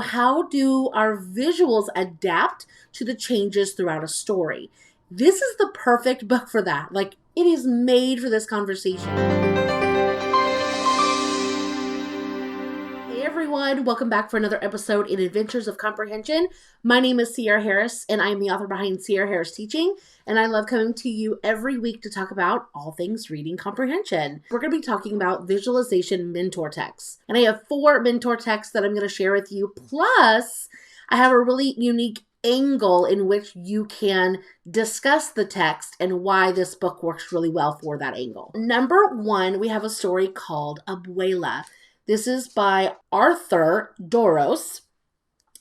How do our visuals adapt to the changes throughout a story? This is the perfect book for that. Like, it is made for this conversation. Hey everyone, welcome back for another episode in Adventures of Comprehension. My name is Ciera Harris, and I am the author behind Ciera Harris Teaching, and I love coming to you every week to talk about all things reading comprehension. We're going to be talking about visualization mentor texts, and I have 4 mentor texts that I'm going to share with you, plus I have a really unique angle in which you can discuss the text and why this book works really well for that angle. Number 1, we have a story called Abuela. This is by Arthur Dorros,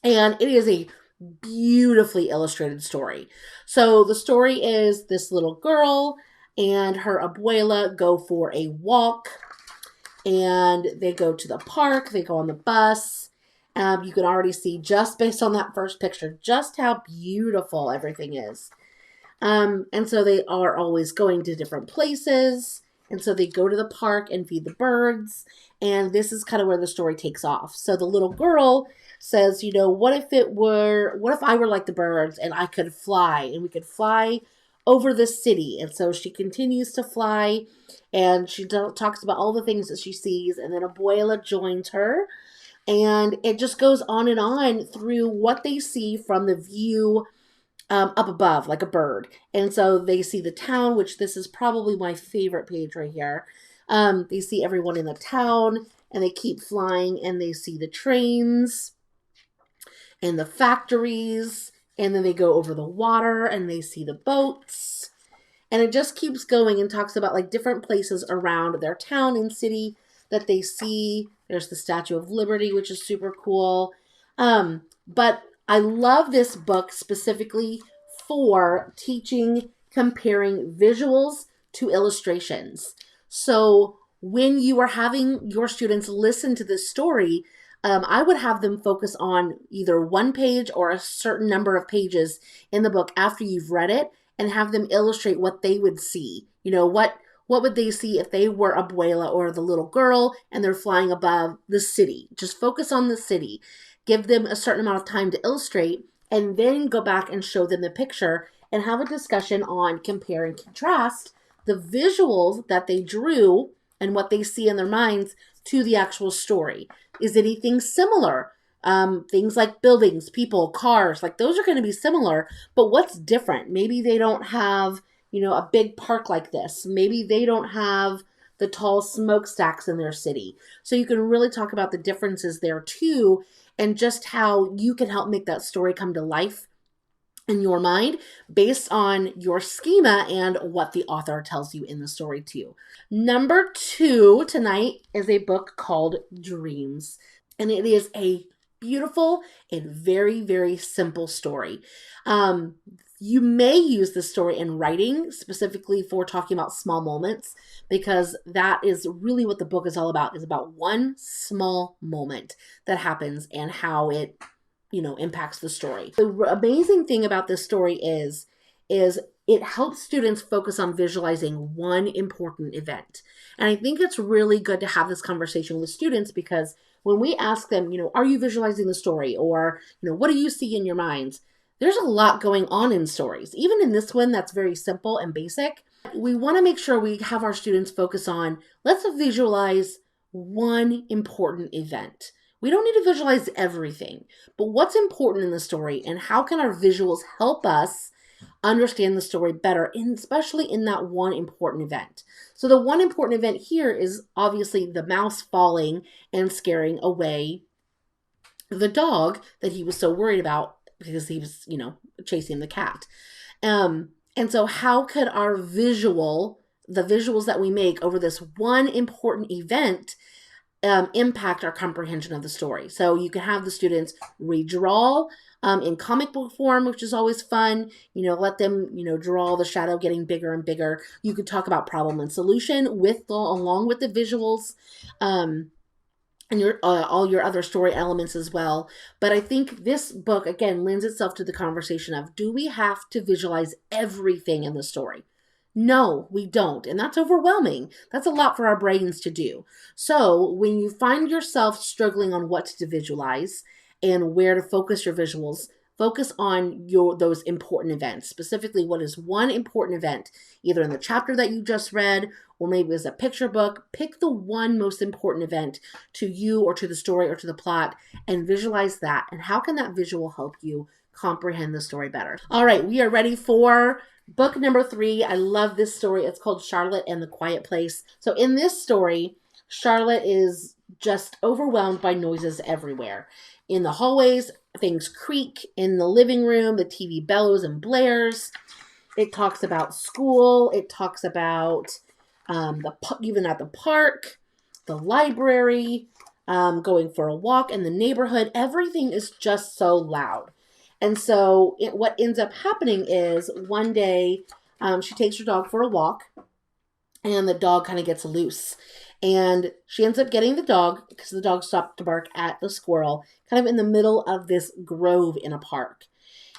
and it is a beautifully illustrated story. So the story is this little girl and her abuela go for a walk, and they go to the park, they go on the bus. You can already see, just based on that first picture, just how beautiful everything is. And so they are always going to different places. And so they go to the park and feed the birds. And this is kind of where the story takes off. So the little girl says, what if I were like the birds and I could fly, and we could fly over the city? And so she continues to fly, and she talks about all the things that she sees. And then Abuela joins her, and it just goes on and on through what they see from the view up above, like a bird. And so they see the town, which this is probably my favorite page right here. They see everyone in the town, and they keep flying, and they see the trains and the factories, and then they go over the water and they see the boats, and it just keeps going and talks about like different places around their town and city that they see. There's the Statue of Liberty, which is super cool. But I love this book specifically for teaching, comparing visuals to illustrations. So when you are having your students listen to this story, I would have them focus on either one page or a certain number of pages in the book after you've read it, and have them illustrate what they would see. What would they see if they were Abuela or the little girl and they're flying above the city? Just focus on the city. Give them a certain amount of time to illustrate, and then go back and show them the picture and have a discussion on compare and contrast the visuals that they drew and what they see in their minds to the actual story. Is anything similar? Things like buildings, people, cars, like those are going to be similar, but what's different? Maybe they don't have, a big park like this. Maybe they don't have the tall smokestacks in their city. So you can really talk about the differences there too, and just how you can help make that story come to life in your mind based on your schema and what the author tells you in the story too. Number 2 tonight is a book called Dreams, and it is a beautiful and very, very simple story. You may use this story in writing specifically for talking about small moments, because that is really what the book is all about, is about one small moment that happens and how it, impacts the story. The amazing thing about this story is it helps students focus on visualizing one important event. And I think it's really good to have this conversation with students, because when we ask them, are you visualizing the story? Or, what do you see in your minds? There's a lot going on in stories. Even in this one that's very simple and basic, we want to make sure we have our students focus on, let's visualize one important event. We don't need to visualize everything, but what's important in the story, and how can our visuals help us understand the story better, and especially in that one important event. So the one important event here is obviously the mouse falling and scaring away the dog that he was so worried about, because he was, chasing the cat. And so how could the visuals that we make over this one important event impact our comprehension of the story? So you can have the students redraw in comic book form, which is always fun. Let them, draw the shadow getting bigger and bigger. You could talk about problem and solution along with the visuals. And all your other story elements as well. But I think this book, again, lends itself to the conversation of, do we have to visualize everything in the story? No, we don't. And that's overwhelming. That's a lot for our brains to do. So when you find yourself struggling on what to visualize, and where to focus your visuals. Focus on those important events. Specifically, what is one important event, either in the chapter that you just read, or maybe as a picture book. Pick the one most important event to you or to the story or to the plot and visualize that. And how can that visual help you comprehend the story better? All right, we are ready for book number 3. I love this story. It's called Charlotte and the Quiet Place. So in this story, Charlotte is just overwhelmed by noises everywhere. In the hallways, things creak. In the living room, the TV bellows and blares. It talks about school. It talks about even at the park, the library, going for a walk in the neighborhood. Everything is just so loud. And so what ends up happening is one day she takes her dog for a walk, and the dog kind of gets loose. And she ends up getting the dog, because the dog stopped to bark at the squirrel, kind of in the middle of this grove in a park.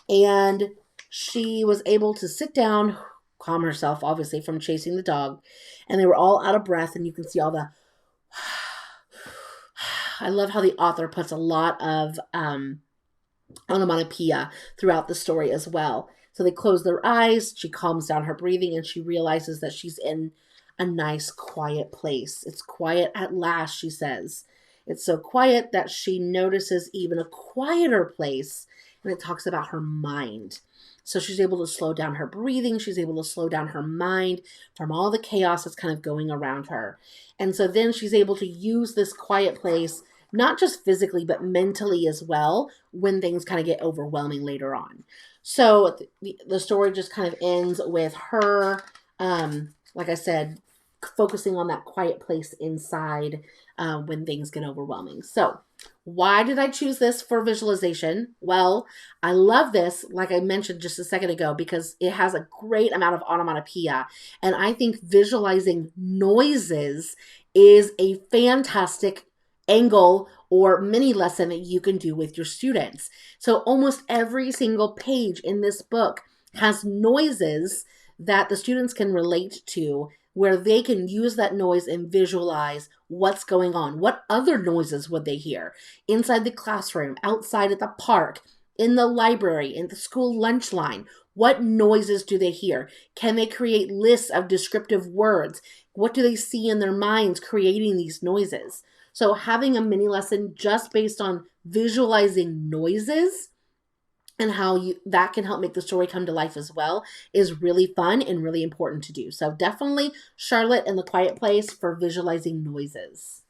And she was able to sit down, calm herself, obviously, from chasing the dog. And they were all out of breath, and you can see all the... I love how the author puts a lot of onomatopoeia throughout the story as well. So they close their eyes, she calms down her breathing, and she realizes that she's in a nice, quiet place. It's quiet at last, she says. It's so quiet that she notices even a quieter place, and it talks about her mind. So she's able to slow down her breathing. She's able to slow down her mind from all the chaos that's kind of going around her. And so then she's able to use this quiet place, not just physically, but mentally as well, when things kind of get overwhelming later on. So the story just kind of ends with her, like I said, focusing on that quiet place inside when things get overwhelming. So why did I choose this for visualization? Well, I love this, like I mentioned just a second ago, because it has a great amount of onomatopoeia. And I think visualizing noises is a fantastic angle or mini lesson that you can do with your students. So almost every single page in this book has noises that the students can relate to, where they can use that noise and visualize what's going on. What other noises would they hear? Inside the classroom, outside at the park, in the library, in the school lunch line. What noises do they hear? Can they create lists of descriptive words? What do they see in their minds creating these noises? So having a mini lesson just based on visualizing noises and how that can help make the story come to life as well is really fun and really important to do. So definitely Charlotte and the Quiet Place for visualizing noises.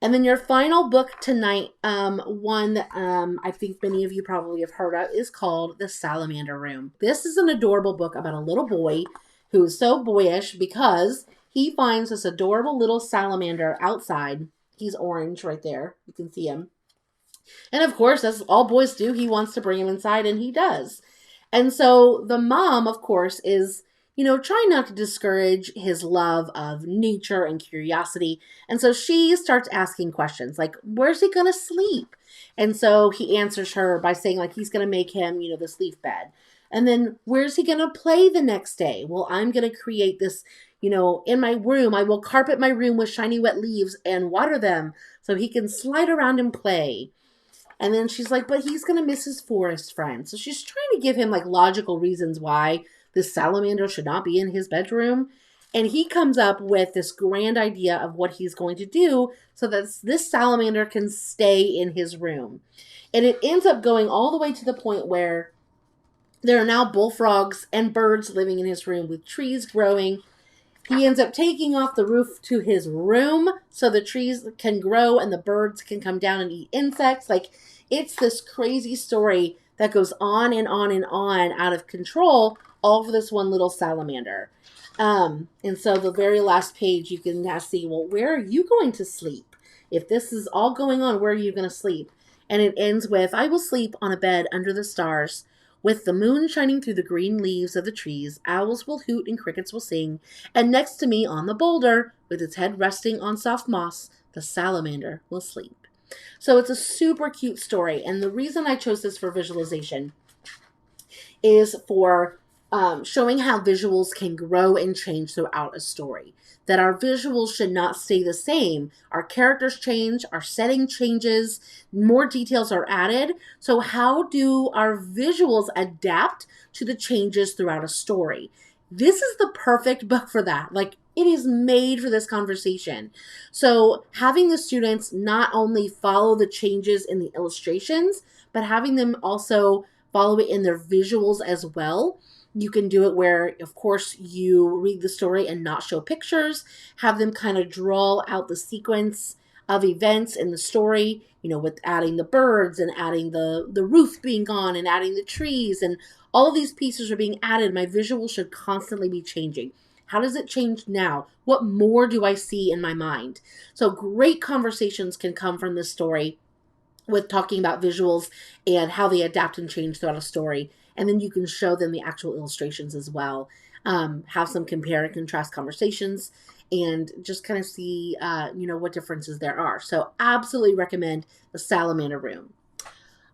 And then your final book tonight, one that I think many of you probably have heard of, is called The Salamander Room. This is an adorable book about a little boy who is so boyish because he finds this adorable little salamander outside. He's orange right there. You can see him. And of course, as all boys do, he wants to bring him inside, and he does. And so the mom, of course, is, trying not to discourage his love of nature and curiosity. And so she starts asking questions like, where's he going to sleep? And so he answers her by saying, like, he's going to make him, this leaf bed. And then where's he going to play the next day? Well, I'm going to create this, in my room. I will carpet my room with shiny wet leaves and water them so he can slide around and play. And then she's like, but he's going to miss his forest friend. So she's trying to give him like logical reasons why this salamander should not be in his bedroom. And he comes up with this grand idea of what he's going to do so that this salamander can stay in his room. And it ends up going all the way to the point where there are now bullfrogs and birds living in his room with trees growing. He ends up taking off the roof to his room so the trees can grow and the birds can come down and eat insects. Like, it's this crazy story that goes on and on and on out of control, all for this one little salamander. And so the very last page, you can now see, well, where are you going to sleep? If this is all going on, where are you going to sleep? And it ends with, I will sleep on a bed under the stars. With the moon shining through the green leaves of the trees, owls will hoot and crickets will sing, and next to me on the boulder, with its head resting on soft moss, the salamander will sleep. So it's a super cute story, and the reason I chose this for visualization is for showing how visuals can grow and change throughout a story. That our visuals should not stay the same. Our characters change, our setting changes, more details are added. So how do our visuals adapt to the changes throughout a story? This is the perfect book for that. Like, it is made for this conversation. So having the students not only follow the changes in the illustrations, but having them also follow it in their visuals as well. You can do it where, of course, you read the story and not show pictures, have them kind of draw out the sequence of events in the story, you know, with adding the birds and adding the roof being gone and adding the trees, and all of these pieces are being added. My visual should constantly be changing. How does it change now? What more do I see in my mind? So great conversations can come from this story with talking about visuals and how they adapt and change throughout a story. And then you can show them the actual illustrations as well. Have some compare and contrast conversations and just kind of see, you know, what differences there are. So absolutely recommend the Salamander Room.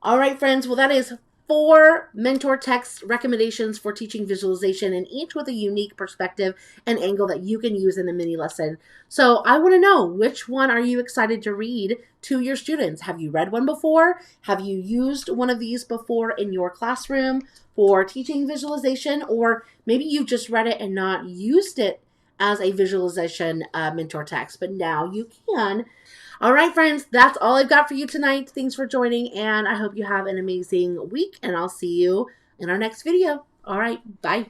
All right, friends. Well, that is 4 mentor text recommendations for teaching visualization, and each with a unique perspective and angle that you can use in a mini lesson. So I want to know, which one are you excited to read to your students? Have you read one before? Have you used one of these before in your classroom for teaching visualization? Or maybe you just read it and not used it as a visualization mentor text, but now you can. All right, friends, that's all I've got for you tonight. Thanks for joining, and I hope you have an amazing week, and I'll see you in our next video. All right, bye.